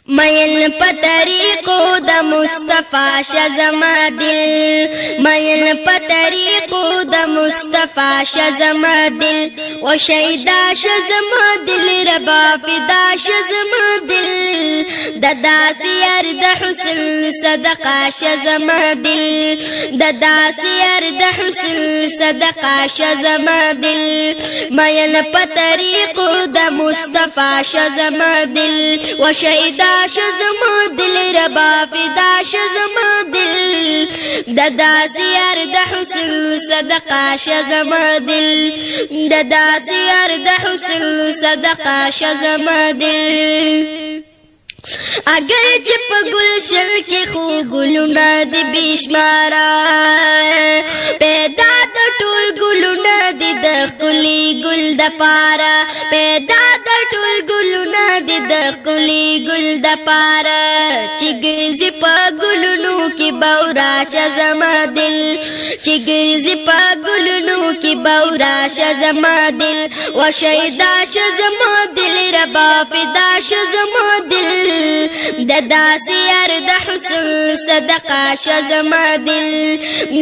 مین پا طریقو دا مصطفیٰ شزما دل مین پا طریقو دا مصطفیٰ شزما دل و شیدا شزما دل ربا فدا شزما دل ددا سیر دا حسن صدقہ شزما دل ددا سیر دا حسن صدقہ شزما دل مین پا طریقو دا مصطفیٰ شزما دل و شیدا شزما دل ربا فدا شزما دل ددا سیر دا حسن صدقہ شزما دل ددا سیر دا حسن صدقہ شزما دل اگر چپ گلشن کی خوب گلونا دی بیشمارا پیدا دا ٹول گلونا دی دخلی گل دا پارا پیدا دا ٹول گلونا دی دخلی گل دا پارا چگرزی پا گلونو کی بورا شزما دل چگرزی پا گلونو کی بورا شزما دل و شیدا شزما دل ربا فدا شزما دل ددا سیر دا حسن صدقہ شزما دل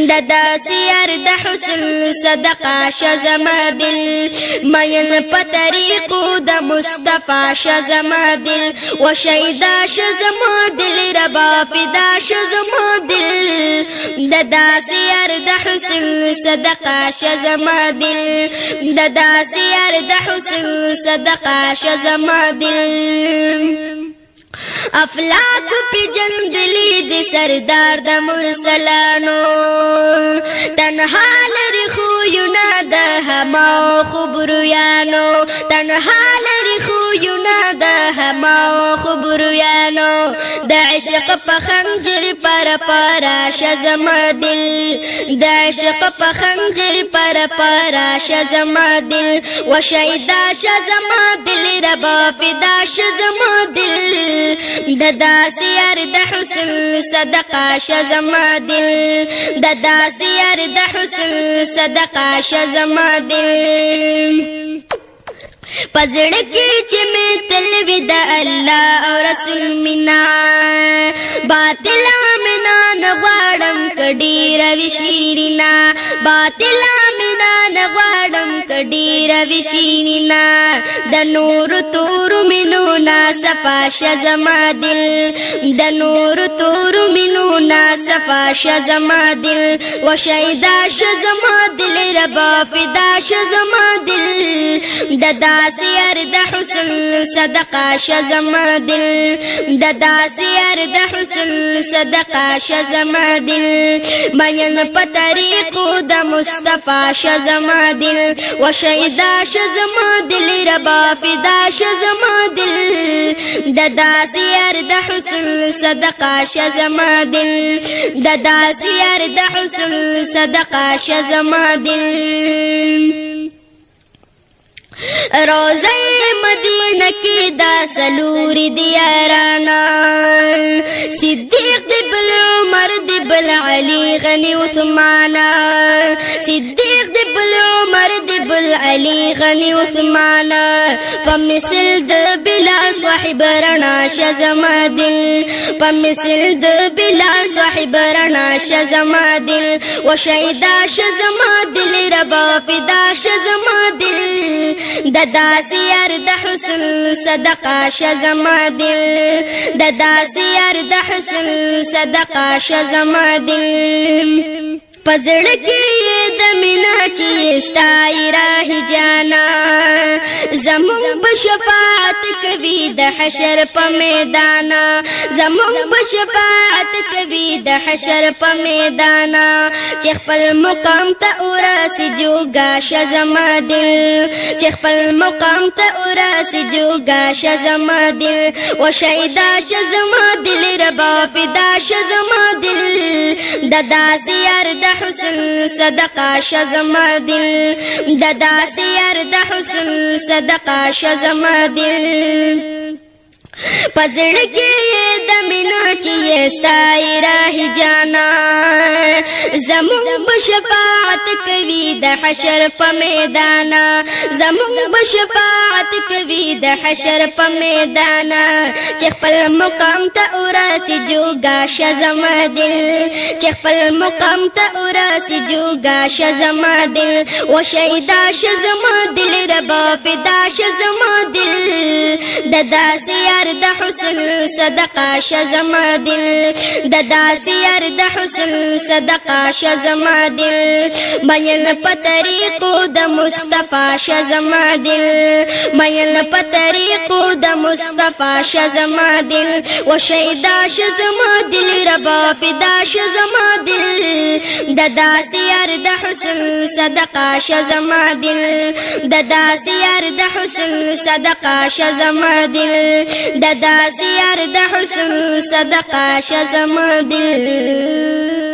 ددا سیر دا حسن صدقہ شزما دل مین پا طریقو دا مصطفیٰ شزما دل و شیدا شزما دل ربا فدا شزما دل ددا سیر دا حسن صدقہ شزما دل ددا سیر دا حسن صدقہ شزما دل افلاک پی جندلی دی سردار دا مرسلانو تنها لری خویونا دا هماو خبرویانو تنها لری خویونا دا هماو خبرویانو دا عشق پا خنجر پر پارا شزما دل دا عشق پا خنجر پر پارا شزما دل و شیدا شزما دل ربا فدا شزما دل ددا سیر دا حسن صدقہ شزما دل ددا سیر دا حسن صدقہ شزما دل پزڑکی چمی تلوی دا اللہ اور رسول منا باطلا منا نغوارم کڑی روی شیرنا باطلا منا نغوارم کڑی روی شیرنا دا نور تور منو نا صفا شزما دل دا نور تور منو نا صفا شزما دل و شیدا شزما دل ربا فدا شزما دل ددا سیر دا حسن صدقہ شزما دل ددا سیر دا حسن صدقہ شزما دل مین پا طریقو دا مصطفیٰ شزما دل و شیدا شزما دل ربا فدا شزما دل ددا سیر دا حسن صدقہ شزما دل ددا سیر دا حسن صدقہ شزما دل روزہ مدینہ کی دا سلوری دیارانا صدیق دی بل عمر دی بل علی غنی عثمانا صدیق دی بل عمر دی بل علی غنی عثمانا پمثل د بلال صاحب رنا شزما دل پمثل د بلال صاحب رنا شزما دل و شیدا شزما دل ربا فدا شزما دل ددا سیر دا حسن صدقہ شزما دل ددا سیر دا حسن صدقہ شزما دل پزڑکی دمنا چیستائی راہ جانا زمون بشفاعت کبھی دا حشر پا میدانا زمون بشفاعت کبھی دا حشر پا میدانا چیخ پل مقام تا اوراس جوگا شزما دل چیخ پل مقام تا اوراس جوگا شزما دل و شیدا شزما دل ربا فدا شزما دل ددا سیر دا حسن صدقہ شزما دل ددا سیر دا حسن صدقہ شزما دل پزڑکی د دمینا چی ستای راہ جانا زمون بشفاعت کوي د حشر په میدانا زمون بشفاعت کوي د حشر په میدانا چې خپل مقام ته وراسي جوګا شزم دل چې خپل مقام ته وراسي جوګا شزم دل و شهدا شزم دل ربا فدا شزم دل ددا سیار د حسن صدقه شزم دل ددا سیار د حسن صدقه شزم دل مین په طریقو د مصطفی شزم دل مین په طریقو د مصطفی شزم دل و شهدا شزم دل ربا فدا شزم دل ددا سیار د حسن صدقه شزم دل ددا سیار د حسن صدقه شزم دل ددا سیار د حسن صدقه شزم دل